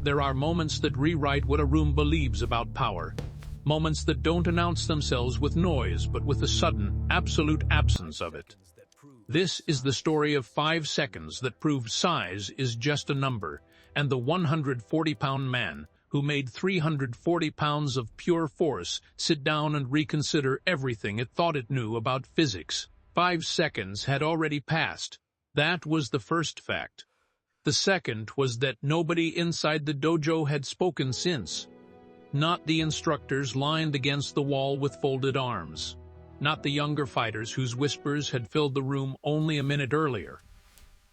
There are moments that rewrite what a room believes about power. Moments that don't announce themselves with noise, but with a sudden, absolute absence of it. This is the story of 5 seconds that proved size is just a number, and the 140-pound man who made 340 pounds of pure force sit down and reconsider everything it thought it knew about physics. 5 seconds had already passed. That was the first fact. The second was that nobody inside the dojo had spoken since. Not the instructors lined against the wall with folded arms. Not the younger fighters whose whispers had filled the room only a minute earlier.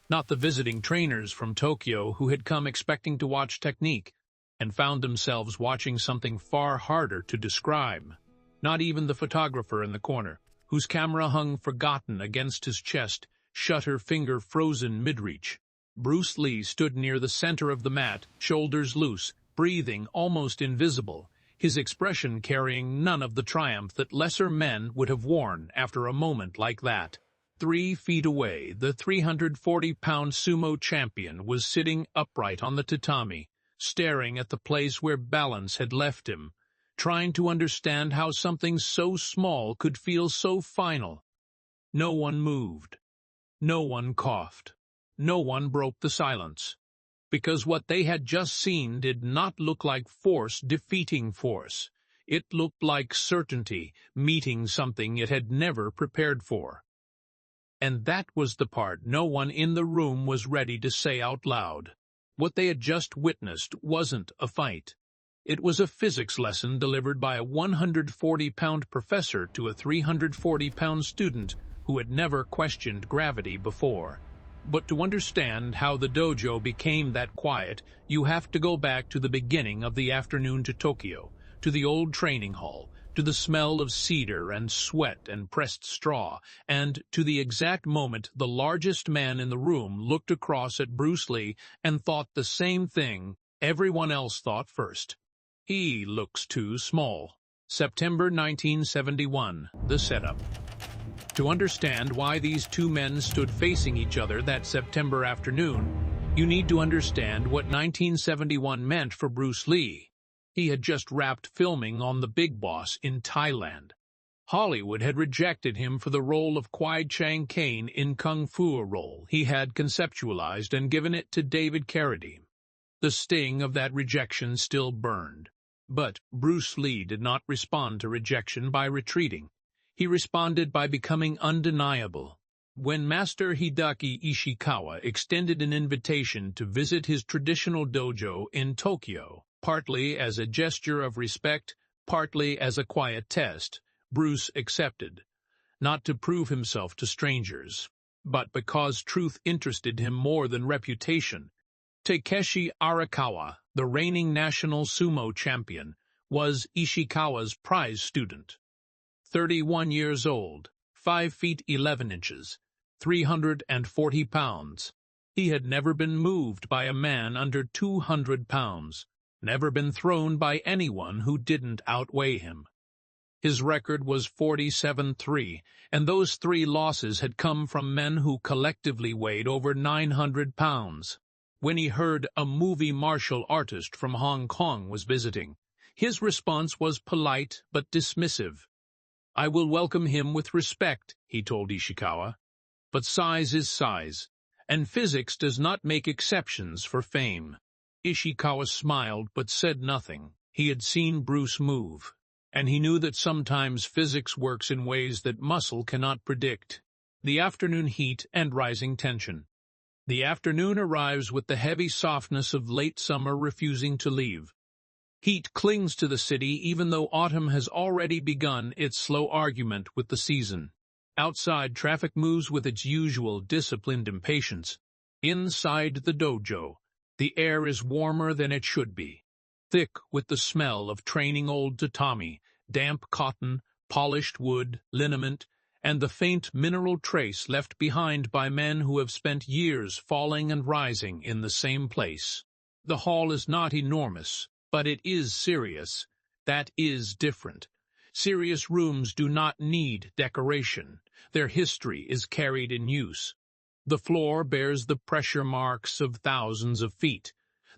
Not the visiting trainers from Tokyo who had come expecting to watch technique and found themselves watching something far harder to describe. Not even the photographer in the corner, whose camera hung forgotten against his chest, shutter finger frozen mid-reach. Bruce Lee stood near the center of the mat, shoulders loose, breathing almost invisible, his expression carrying none of the triumph that lesser men would have worn after a moment like that. 3 feet away, the 340-pound sumo champion was sitting upright on the tatami, staring at the place where balance had left him, trying to understand how something so small could feel so final. No one moved. No one coughed. No one broke the silence. Because what they had just seen did not look like force defeating force. It looked like certainty meeting something it had never prepared for. And that was the part no one in the room was ready to say out loud. What they had just witnessed wasn't a fight. It was a physics lesson delivered by a 140-pound professor to a 340-pound student who had never questioned gravity before. But to understand how the dojo became that quiet, you have to go back to the beginning of the afternoon to Tokyo, to the old training hall, to the smell of cedar and sweat and pressed straw, and to the exact moment the largest man in the room looked across at Bruce Lee and thought the same thing everyone else thought first. He looks too small. September 1971, the setup. To understand why these two men stood facing each other that September afternoon, you need to understand what 1971 meant for Bruce Lee. He had just wrapped filming on The Big Boss in Thailand. Hollywood had rejected him for the role of Kwai Chang Caine in Kung Fu, a role he had conceptualized and given it to David Carradine. The sting of that rejection still burned. But Bruce Lee did not respond to rejection by retreating. He responded by becoming undeniable. When Master Hideaki Ishikawa extended an invitation to visit his traditional dojo in Tokyo, partly as a gesture of respect, partly as a quiet test, Bruce accepted, not to prove himself to strangers, but because truth interested him more than reputation. Takeshi Arakawa, the reigning national sumo champion, was Ishikawa's prize student. 31 years old, 5 feet 11 inches, 340 pounds. He had never been moved by a man under 200 pounds, never been thrown by anyone who didn't outweigh him. His record was 47-3, and those 3 losses had come from men who collectively weighed over 900 pounds. When he heard a movie martial artist from Hong Kong was visiting, his response was polite but dismissive. "I will welcome him with respect," he told Ishikawa. "But size is size, and physics does not make exceptions for fame." Ishikawa smiled but said nothing. He had seen Bruce move, and he knew that sometimes physics works in ways that muscle cannot predict. The afternoon heat and rising tension. The afternoon arrives with the heavy softness of late summer refusing to leave. Heat clings to the city even though autumn has already begun its slow argument with the season. Outside, traffic moves with its usual disciplined impatience. Inside the dojo, the air is warmer than it should be, thick with the smell of training old tatami, damp cotton, polished wood, liniment, and the faint mineral trace left behind by men who have spent years falling and rising in the same place. The hall is not enormous, but it is serious. That is different. Serious rooms do not need decoration. Their history is carried in use. The floor bears the pressure marks of thousands of feet.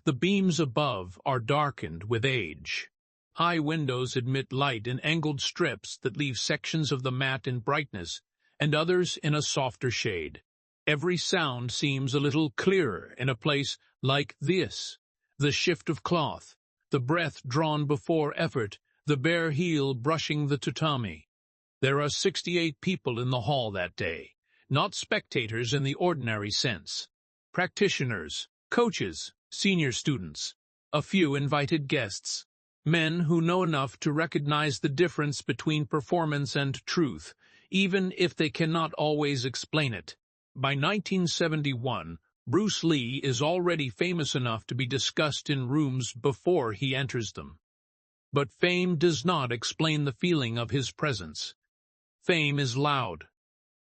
The beams above are darkened with age. High windows admit light in angled strips that leave sections of the mat in brightness and others in a softer shade. Every sound seems a little clearer in a place like this. The shift of cloth, the breath drawn before effort, the bare heel brushing the tatami. There are 68 people in the hall that day, not spectators in the ordinary sense. Practitioners, coaches, senior students, a few invited guests, men who know enough to recognize the difference between performance and truth, even if they cannot always explain it. By 1971, Bruce Lee is already famous enough to be discussed in rooms before he enters them. But fame does not explain the feeling of his presence. Fame is loud.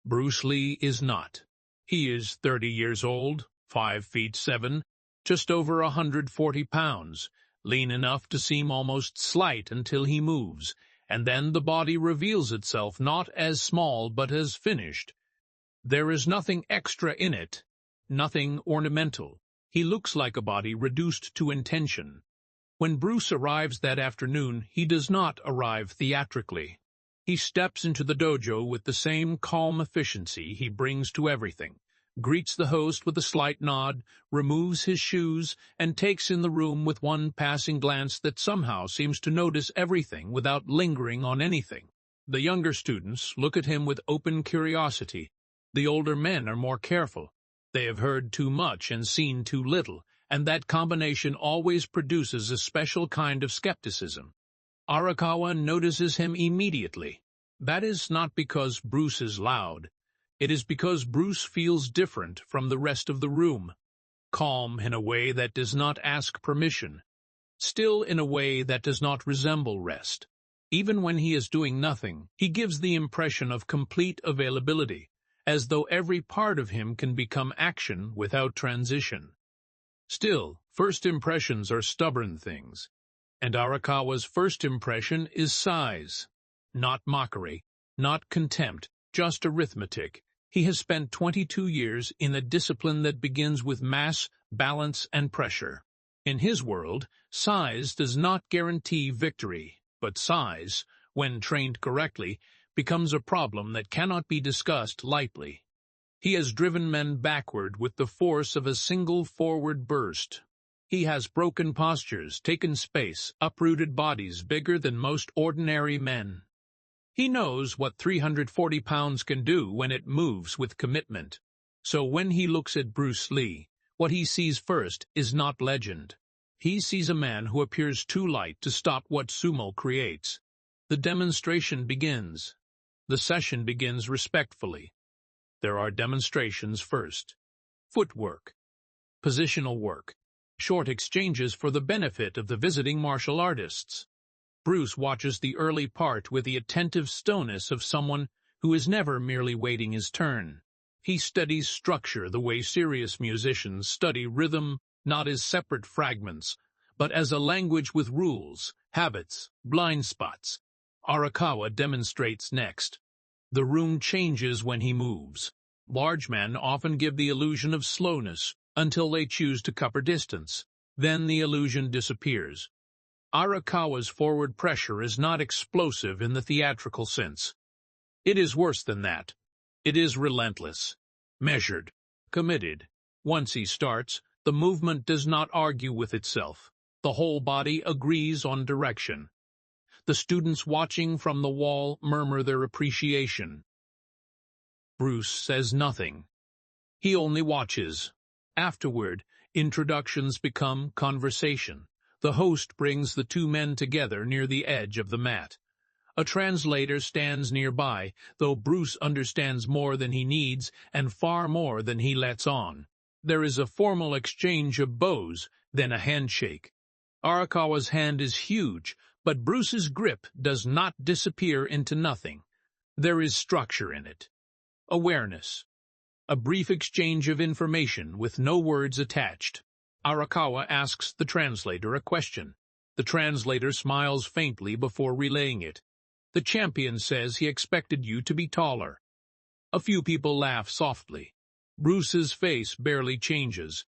Bruce Lee is not. He is 30 years old, 5 feet 7, just over 140 pounds, lean enough to seem almost slight until he moves, and then the body reveals itself not as small but as finished. There is nothing extra in it, nothing ornamental. He looks like a body reduced to intention. When Bruce arrives that afternoon, he does not arrive theatrically. He steps into the dojo with the same calm efficiency he brings to everything, greets the host with a slight nod, removes his shoes, and takes in the room with one passing glance that somehow seems to notice everything without lingering on anything. The younger students look at him with open curiosity. The older men are more careful. They have heard too much and seen too little, and that combination always produces a special kind of skepticism. Arakawa notices him immediately. That is not because Bruce is loud. It is because Bruce feels different from the rest of the room, calm in a way that does not ask permission, still in a way that does not resemble rest. Even when he is doing nothing, he gives the impression of complete availability, as though every part of him can become action without transition. Still, first impressions are stubborn things, and Arakawa's first impression is size. Not mockery, not contempt, just arithmetic. He has spent 22 years in a discipline that begins with mass, balance, and pressure. In his world, size does not guarantee victory, but size, when trained correctly, becomes a problem that cannot be discussed lightly. He has driven men backward with the force of a single forward burst. He has broken postures, taken space, uprooted bodies bigger than most ordinary men. He knows what 340 pounds can do when it moves with commitment. So when he looks at Bruce Lee, what he sees first is not legend. He sees a man who appears too light to stop what sumo creates. The demonstration begins. The session begins respectfully. There are demonstrations first. Footwork, positional work, short exchanges for the benefit of the visiting martial artists. Bruce watches the early part with the attentive stillness of someone who is never merely waiting his turn. He studies structure the way serious musicians study rhythm, not as separate fragments, but as a language with rules, habits, blind spots. Arakawa demonstrates next. The room changes when he moves. Large men often give the illusion of slowness until they choose to cover distance. Then the illusion disappears. Arakawa's forward pressure is not explosive in the theatrical sense. It is worse than that. It is relentless, measured, committed. Once he starts, the movement does not argue with itself. The whole body agrees on direction. The students watching from the wall murmur their appreciation. Bruce says nothing. He only watches. Afterward, introductions become conversation. The host brings the two men together near the edge of the mat. A translator stands nearby, though Bruce understands more than he needs and far more than he lets on. There is a formal exchange of bows, then a handshake. Arakawa's hand is huge, but Bruce's grip does not disappear into nothing. There is structure in it. Awareness. A brief exchange of information with no words attached. Arakawa asks the translator a question. The translator smiles faintly before relaying it. The champion says he expected you to be taller. A few people laugh softly. Bruce's face barely changes.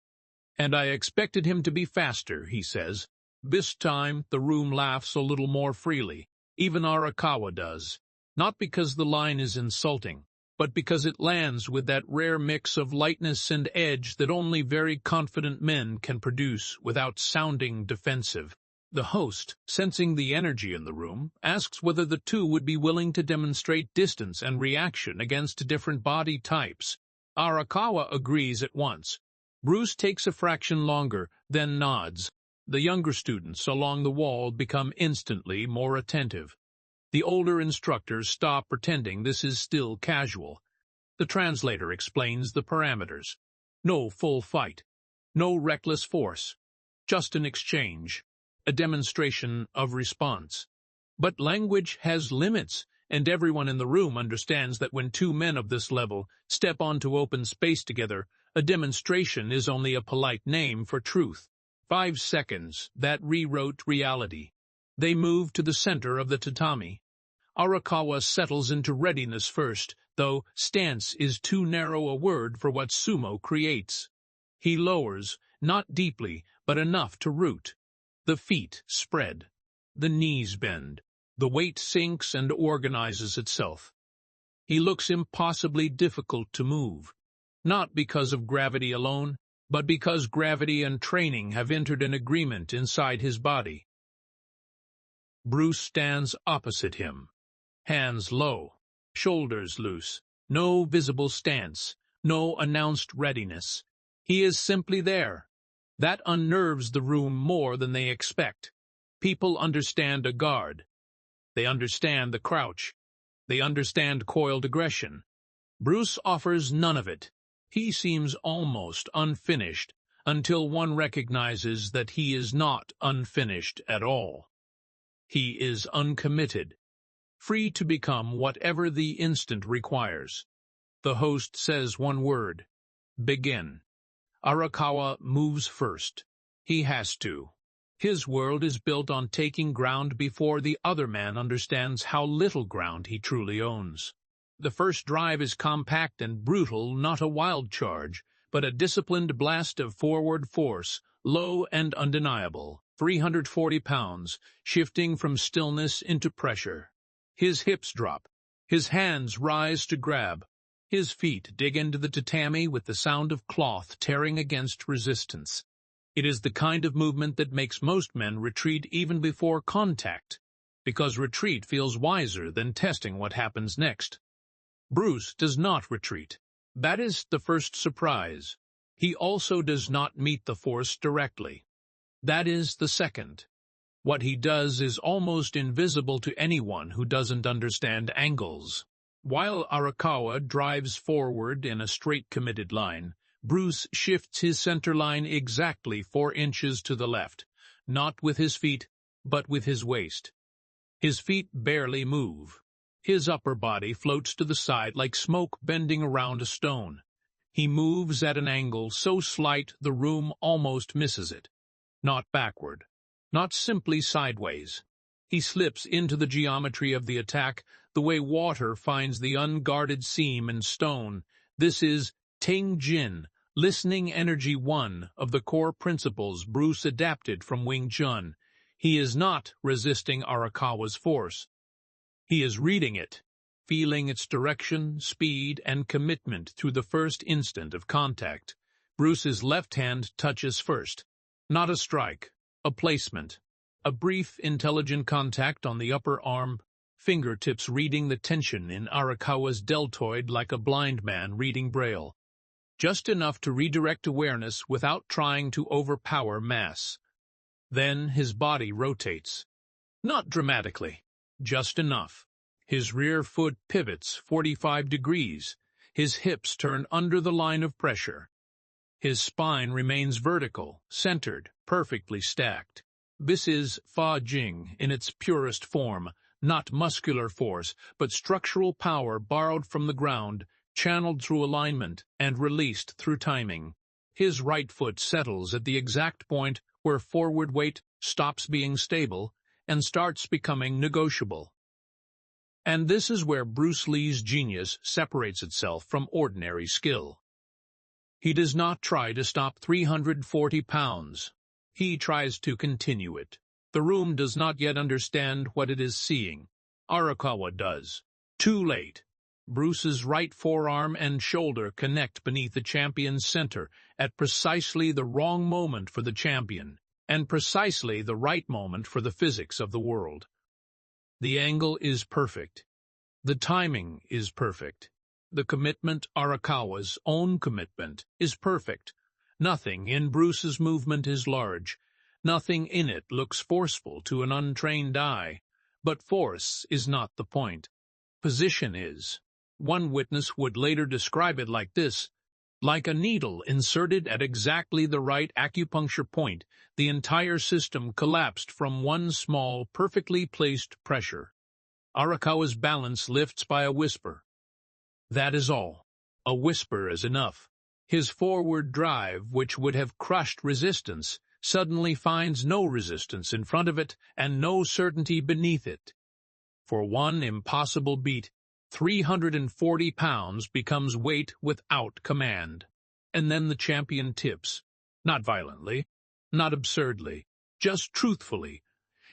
And I expected him to be faster, he says. This time, the room laughs a little more freely. Even Arakawa does. Not because the line is insulting, but because it lands with that rare mix of lightness and edge that only very confident men can produce without sounding defensive. The host, sensing the energy in the room, asks whether the two would be willing to demonstrate distance and reaction against different body types. Arakawa agrees at once. Bruce takes a fraction longer, then nods. The younger students along the wall become instantly more attentive. The older instructors stop pretending this is still casual. The translator explains the parameters. No full fight. No reckless force. Just an exchange. A demonstration of response. But language has limits, and everyone in the room understands that when two men of this level step onto open space together, a demonstration is only a polite name for truth. 5 seconds, that rewrote reality. They move to the center of the tatami. Arakawa settles into readiness first, though stance is too narrow a word for what sumo creates. He lowers, not deeply, but enough to root. The feet spread. The knees bend. The weight sinks and organizes itself. He looks impossibly difficult to move, not because of gravity alone, but because gravity and training have entered an agreement inside his body. Bruce stands opposite him. Hands low, shoulders loose, no visible stance, no announced readiness. He is simply there. That unnerves the room more than they expect. People understand a guard. They understand the crouch. They understand coiled aggression. Bruce offers none of it. He seems almost unfinished, until one recognizes that he is not unfinished at all. He is uncommitted, free to become whatever the instant requires. The host says one word: begin. Arakawa moves first. He has to. His world is built on taking ground before the other man understands how little ground he truly owns. The first drive is compact and brutal, not a wild charge, but a disciplined blast of forward force, low and undeniable, 340 pounds, shifting from stillness into pressure. His hips drop. His hands rise to grab. His feet dig into the tatami with the sound of cloth tearing against resistance. It is the kind of movement that makes most men retreat even before contact, because retreat feels wiser than testing what happens next. Bruce does not retreat. That is the first surprise. He also does not meet the force directly. That is the second. What he does is almost invisible to anyone who doesn't understand angles. While Arakawa drives forward in a straight committed line, Bruce shifts his center line exactly 4 inches to the left, not with his feet, but with his waist. His feet barely move. His upper body floats to the side like smoke bending around a stone. He moves at an angle so slight the room almost misses it. Not backward, not simply sideways. He slips into the geometry of the attack the way water finds the unguarded seam in stone. This is Ting-Jin, listening energy 1 of the core principles Bruce adapted from Wing Chun. He is not resisting Arakawa's force. He is reading it, feeling its direction, speed, and commitment through the first instant of contact. Bruce's left hand touches first. Not a strike, a placement. A brief, intelligent contact on the upper arm, fingertips reading the tension in Arakawa's deltoid like a blind man reading Braille. Just enough to redirect awareness without trying to overpower mass. Then his body rotates. Not dramatically, just enough. His rear foot pivots 45 degrees. His hips turn under the line of pressure. His spine remains vertical, centered, perfectly stacked. This is Fajing in its purest form, not muscular force, but structural power borrowed from the ground, channeled through alignment, and released through timing. His right foot settles at the exact point where forward weight stops being stable and starts becoming negotiable. And this is where Bruce Lee's genius separates itself from ordinary skill. He does not try to stop 340 pounds. He tries to continue it. The room does not yet understand what it is seeing. Arakawa does. Too late. Bruce's right forearm and shoulder connect beneath the champion's center at precisely the wrong moment for the champion, and precisely the right moment for the physics of the world. The angle is perfect. The timing is perfect. The commitment, Arakawa's own commitment, is perfect. Nothing in Bruce's movement is large. Nothing in it looks forceful to an untrained eye. But force is not the point. Position is. One witness would later describe it like this: like a needle inserted at exactly the right acupuncture point, the entire system collapsed from one small, perfectly placed pressure. Arakawa's balance lifts by a whisper. That is all. A whisper is enough. His forward drive, which would have crushed resistance, suddenly finds no resistance in front of it and no certainty beneath it. For one impossible beat, 340 pounds becomes weight without command. And then the champion tips. Not violently, not absurdly, just truthfully.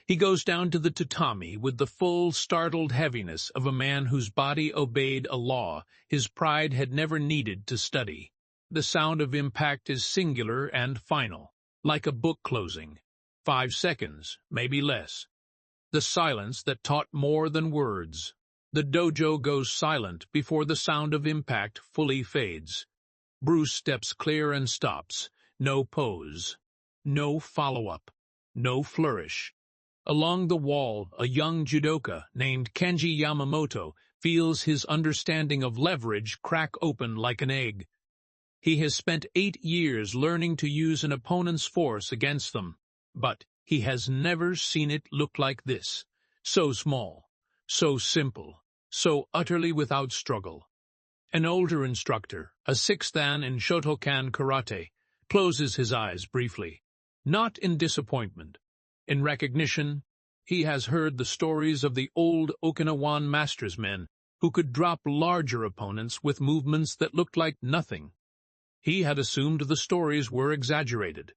He goes down to the tatami with the full, startled heaviness of a man whose body obeyed a law his pride had never needed to study. The sound of impact is singular and final, like a book closing. 5 seconds, maybe less. The silence that taught more than words. The dojo goes silent before the sound of impact fully fades. Bruce steps clear and stops. No pose. No follow-up. No flourish. Along the wall, a young judoka named Kenji Yamamoto feels his understanding of leverage crack open like an egg. He has spent 8 years learning to use an opponent's force against them, but he has never seen it look like this. So small, so simple, so utterly without struggle. An older instructor, a 6th dan in Shotokan karate, closes his eyes briefly, not in disappointment. In recognition, he has heard the stories of the old Okinawan mastersmen who could drop larger opponents with movements that looked like nothing. He had assumed the stories were exaggerated.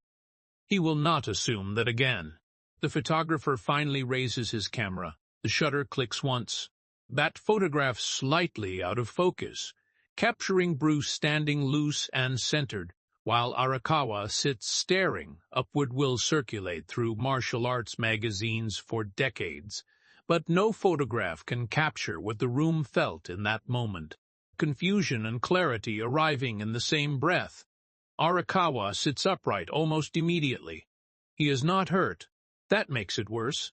He will not assume that again. The photographer finally raises his camera. The shutter clicks once. That photograph slightly out of focus, capturing Bruce standing loose and centered, while Arakawa sits staring. Upward will circulate through martial arts magazines for decades, but no photograph can capture what the room felt in that moment. Confusion and clarity arriving in the same breath. Arakawa sits upright almost immediately. He is not hurt. That makes it worse.